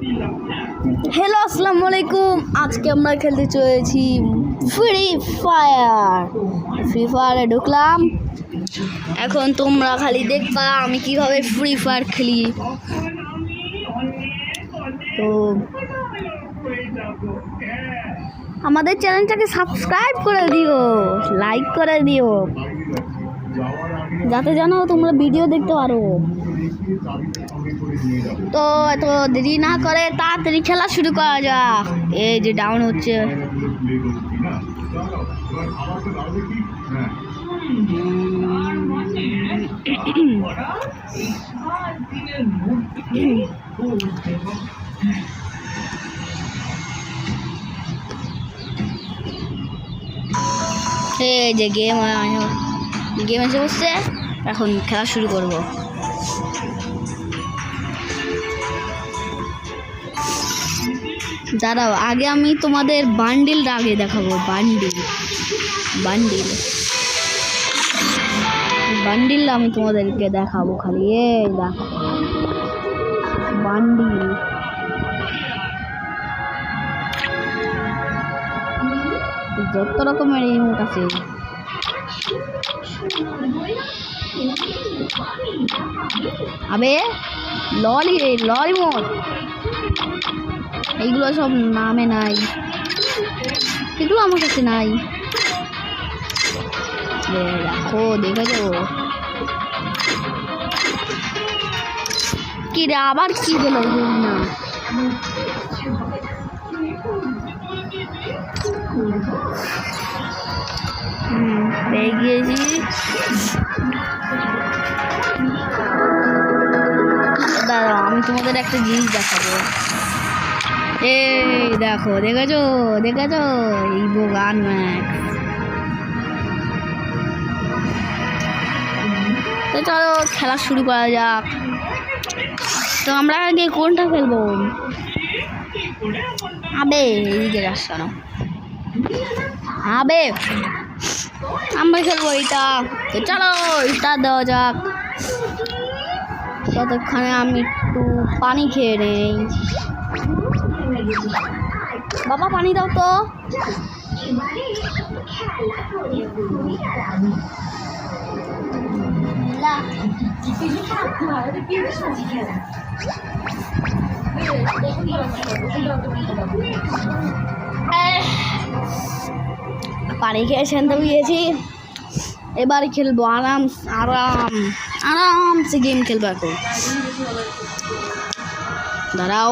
Hello, আসসালামু আলাইকুম। আজকে আমরা খেলতে চলেছি ফ্রি ফায়ারে ঢুকলাম। এখন তোমরা খালি দেখবা আমি কিভাবে ফ্রি ফায়ার খেলি। তো আমাদের চ্যানেলটাকে সাবস্ক্রাইব করে দিও, লাইক করে দিও, যাতে জানো তোমরা ভিডিও দেখতে পারো। তো এত দেরি না করে তাড়াতাড়ি খেলা শুরু করা যাক। এই যে ডাউন হচ্ছে, এই যে গেম এসে বসছে। এখন খেলা শুরু করব। দাঁড়াও, আগে আমি তোমাদের বান্ডিলটা আগে দেখাবো। বান্ডিল আমি তোমাদেরকে দেখাবো। খালি এই দেখো বান্ডিল। যত রকমের ইমোট আছে, আবে ললি মোট, এইগুলো সব নামে নাই, এগুলো আমার কাছে নাই। দেখো দেখেছো কি রে, আবার কি হলো না? পেয়ে গিয়েছি। দাঁড়াও, আমি তোমাদের একটা জিনিস দেখাবো। এই দেখো, দেখেছো এই বোগান ম্যাক্স। তো চলো খেলা শুরু করা যাক। তো আমরা আগে কোনটা খেলবো? আবে এইদিকে রাস্তা না, আবে আমরা খেলবো এইটা। তো চলো এটা দেওয়া যাক। ততক্ষণে আমি একটু পানি খেয়ে নেই। বাবা পানি দাও তো। পানি খেয়ে শান্ত হয়েছি। এবারে খেলবো আরামসে গেম খেলবো। এখন দাঁড়াও।